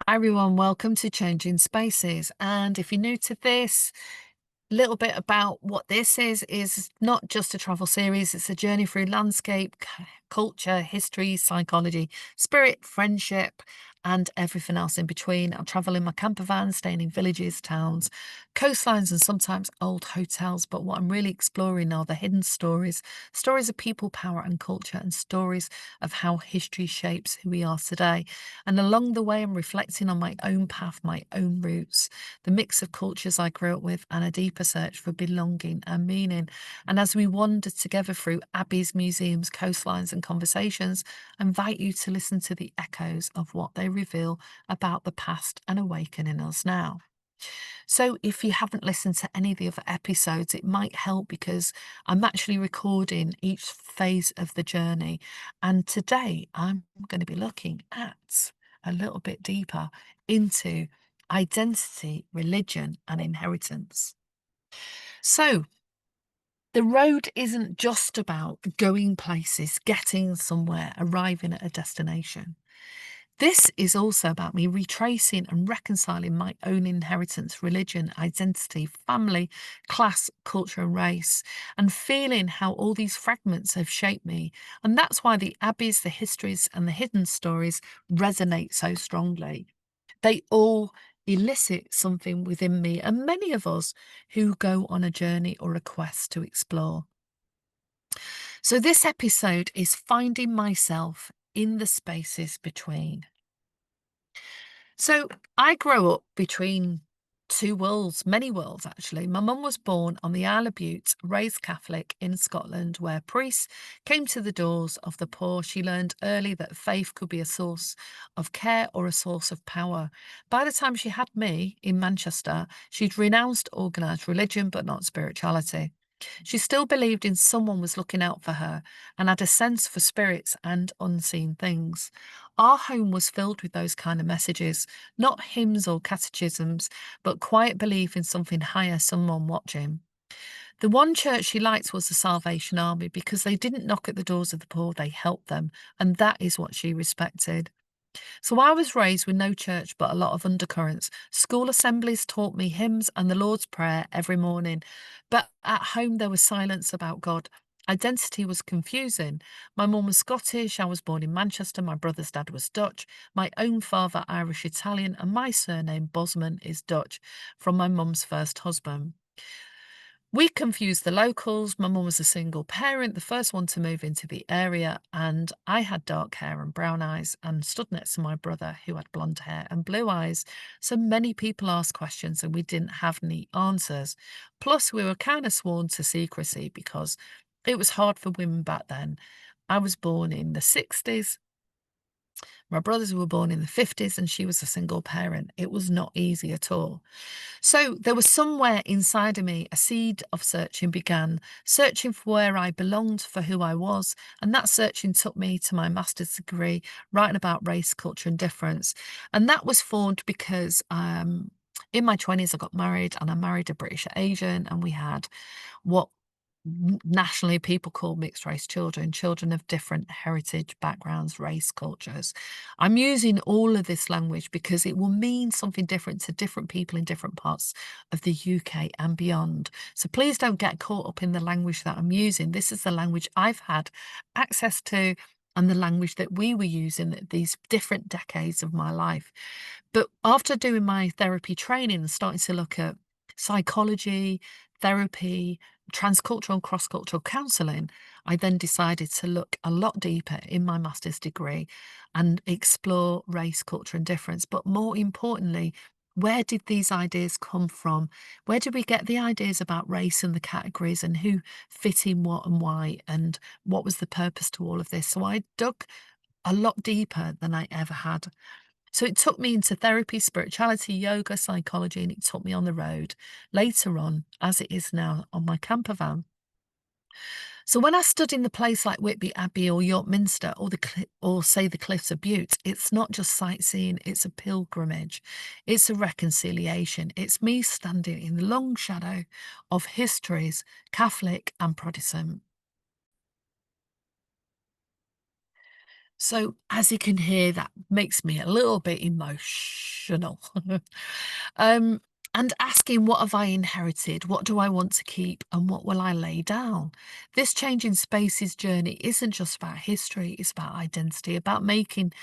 Hi everyone, welcome to Changing Spaces. And if you're new to this, little bit about what this is not just a travel series, it's a journey through landscape, culture, history, psychology, spirit, friendship, and everything else in between. I'll travel in my camper van, staying in villages, towns, coastlines, and sometimes old hotels. But what I'm really exploring are the hidden stories, stories of people, power, and culture, and stories of how history shapes who we are today. And along the way, I'm reflecting on my own path, my own roots, the mix of cultures I grew up with, and a deeper search for belonging and meaning. And as we wander together through abbeys, museums, coastlines, and conversations, I invite you to listen to the echoes of what they reveal about the past and awakening us now. So, if you haven't listened to any of the other episodes, it might help because I'm actually recording each phase of the journey. And today I'm going to be looking at a little bit deeper into identity, religion, and inheritance. So, the road isn't just about going places, getting somewhere, arriving at a destination. This is also about me retracing and reconciling my own inheritance, religion, identity, family, class, culture, and race, and feeling how all these fragments have shaped me. And that's why the abbeys, the histories, and the hidden stories resonate so strongly. They all elicit something within me, and many of us who go on a journey or a quest to explore. So, this episode is finding myself in the spaces between. So I grew up between two worlds, many worlds actually. My mum was born on the Isle of Bute, raised Catholic in Scotland, where priests came to the doors of the poor. She learned early that faith could be a source of care or a source of power. By the time she had me in Manchester, she'd renounced organised religion but not spirituality. She still believed in someone was looking out for her and had a sense for spirits and unseen things. Our home was filled with those kind of messages, not hymns or catechisms, but quiet belief in something higher, someone watching. The one church she liked was the Salvation Army because they didn't knock at the doors of the poor, they helped them, and that is what she respected. So I was raised with no church but a lot of undercurrents. School assemblies taught me hymns and the Lord's Prayer every morning. But at home, there was silence about God. Identity was confusing. My mum was Scottish. I was born in Manchester. My brother's dad was Dutch. My own father, Irish Italian. And my surname, Bosman, is Dutch from my mum's first husband. We confused the locals. My mum was a single parent, the first one to move into the area, and I had dark hair and brown eyes and stood next to my brother who had blonde hair and blue eyes. So many people asked questions and we didn't have neat answers. Plus, we were kind of sworn to secrecy because it was hard for women back then. I was born in the 60s. My brothers were born in the 50s and she was a single parent. It was not easy at all. So there was somewhere inside of me, a seed of searching began, searching for where I belonged, for who I was. And that searching took me to my master's degree, writing about race, culture, and difference. And that was formed because in my 20s, I got married and I married a British Asian, and we had what nationally people call mixed race children, children of different heritage backgrounds, race, cultures. I'm using all of this language because it will mean something different to different people in different parts of the UK and beyond. So please don't get caught up in the language that I'm using. This is the language I've had access to and the language that we were using at these different decades of my life. But after doing my therapy training and starting to look at psychology, therapy, transcultural and cross-cultural counselling, I then decided to look a lot deeper in my master's degree and explore race, culture, and difference. But more importantly, where did these ideas come from? Where did we get the ideas about race and the categories and who fit in what and why? And what was the purpose to all of this? So I dug a lot deeper than I ever had. So it took me into therapy, spirituality, yoga, psychology, and it took me on the road later on, as it is now, on my camper van. So when I stood in the place like Whitby Abbey or York Minster or or say the Cliffs of Bute, it's not just sightseeing, it's a pilgrimage. It's a reconciliation. It's me standing in the long shadow of histories, Catholic and Protestant. So, as you can hear, that makes me a little bit emotional. um, and asking, what have I inherited? What do I want to keep? And what will I lay down? This changing spaces journey isn't just about history, it's about identity, about making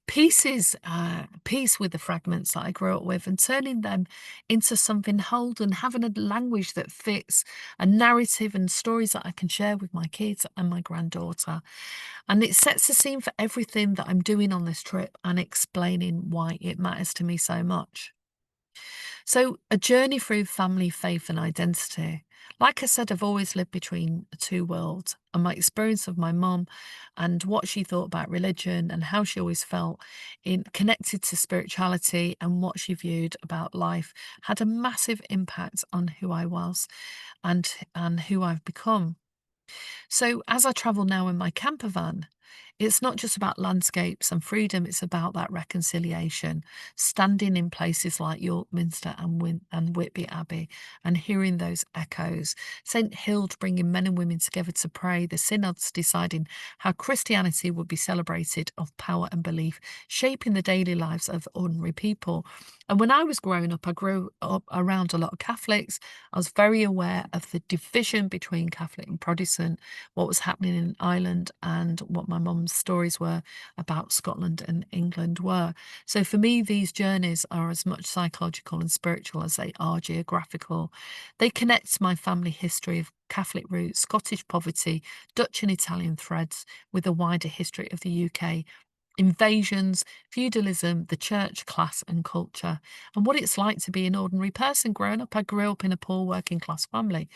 peace with the fragments that I grew up with and turning them into something whole and having a language that fits, a narrative and stories that I can share with my kids and my granddaughter. And it sets the scene for everything that I'm doing on this trip and explaining why it matters to me so much. So, a journey through family, faith, and identity. Like I said, I've always lived between the two worlds, and my experience of my mum and what she thought about religion and how she always felt in connected to spirituality and what she viewed about life had a massive impact on who I was and who I've become. So as I travel now in my camper van, it's not just about landscapes and freedom, it's about that reconciliation, standing in places like York Minster and Whitby Abbey and hearing those echoes. St. Hild bringing men and women together to pray, the synods deciding how Christianity would be celebrated of power and belief, shaping the daily lives of ordinary people. And when I was growing up, I grew up around a lot of Catholics. I was very aware of the division between Catholic and Protestant, what was happening in Ireland and what my mum's stories were about Scotland and England were. So for me, these journeys are as much psychological and spiritual as they are geographical. They connect my family history of Catholic roots, Scottish poverty, Dutch and Italian threads with the wider history of the UK. Invasions, feudalism, the church, class, and culture, and what it's like to be an ordinary person growing up. I grew up in a poor working class family.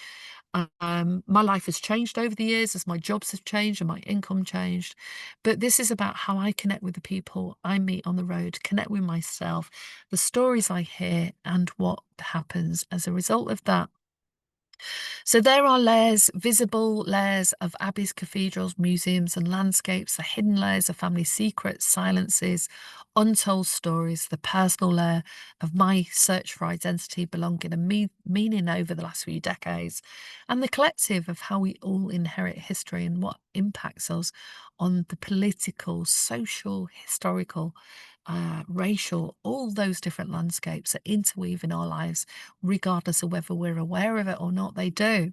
My life has changed over the years as my jobs have changed and my income changed. But this is about how I connect with the people I meet on the road, connect with myself, the stories I hear, and what happens as a result of that. So there are layers, visible layers of abbeys, cathedrals, museums, and landscapes, the hidden layers of family secrets, silences, untold stories, the personal layer of my search for identity, belonging, and meaning over the last few decades, and the collective of how we all inherit history and what impacts us on the political, social, historical, racial, all those different landscapes that interweave in our lives regardless of whether we're aware of it or not, they do.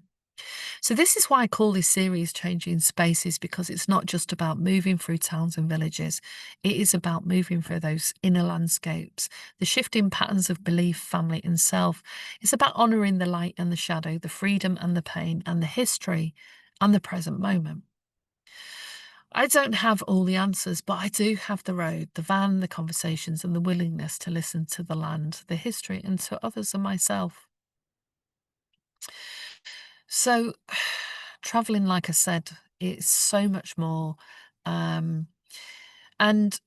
So, this is why I call this series Changing Spaces, because it's not just about moving through towns and villages. It is about moving through those inner landscapes, the shifting patterns of belief, family, and self. It's about honoring the light and the shadow, the freedom and the pain, and the history and the present moment. I don't have all the answers, but I do have the road, the van, the conversations, and the willingness to listen to the land, the history, and to others and myself. So, traveling, like I said, it's so much more. Um, and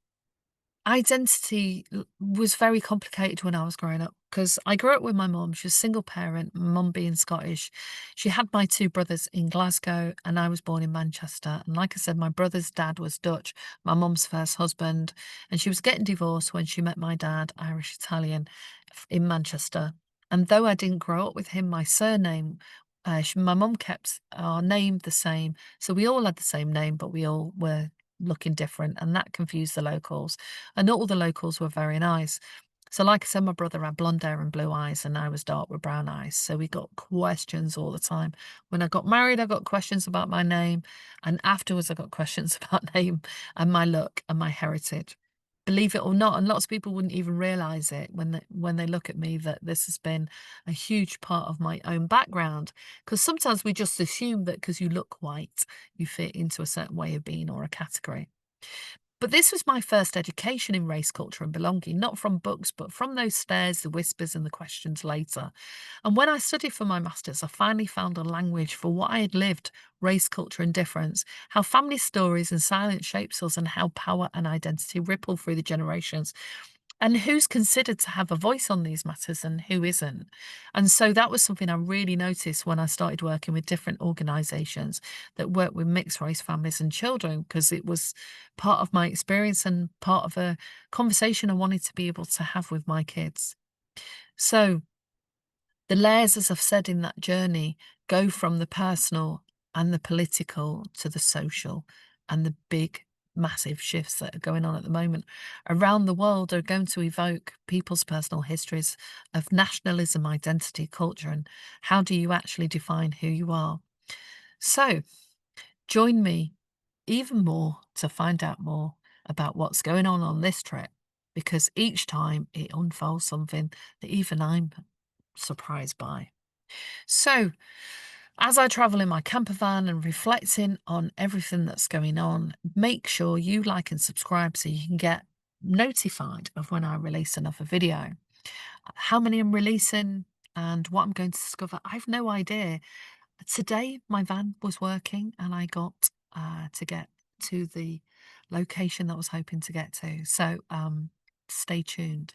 identity was very complicated when I was growing up because I grew up with my mum. She was a single parent, mum being Scottish. She had my two brothers in Glasgow, and I was born in Manchester. And like I said, my brother's dad was Dutch, my mum's first husband, and she was getting divorced when she met my dad, Irish Italian, in Manchester. And though I didn't grow up with him, my surname, my mum kept our name the same. So we all had the same name, but we all were looking different, and that confused the locals. And not all the locals were very nice. So, like I said, my brother had blonde hair and blue eyes, and I was dark with brown eyes. So we got questions all the time. When I got married, I got questions about my name, and afterwards, I got questions about name and my look and my heritage. Believe it or not, and lots of people wouldn't even realize it when they look at me, that this has been a huge part of my own background. Because sometimes we just assume that because you look white, you fit into a certain way of being or a category. But this was my first education in race, culture, and belonging, not from books, but from those stares, the whispers, and the questions later. And when I studied for my master's, I finally found a language for what I had lived: race, culture, and difference, how family stories and silence shapes us, and how power and identity ripple through the generations, and who's considered to have a voice on these matters and who isn't. And so that was something I really noticed when I started working with different organizations that work with mixed race families and children, because it was part of my experience and part of a conversation I wanted to be able to have with my kids. So the layers, as I've said in that journey, go from the personal and the political to the social and the big massive shifts that are going on at the moment around the world are going to evoke people's personal histories of nationalism, identity, culture, and how do you actually define who you are. So, join me even more to find out more about what's going on this trip, because each time it unfolds something that even I'm surprised by. So, as I travel in my camper van and reflecting on everything that's going on, make sure you like and subscribe so you can get notified of when I release another video. How many I'm releasing and what I'm going to discover, I've no idea. Today, my van was working and I got to get to the location that I was hoping to get to. So, stay tuned.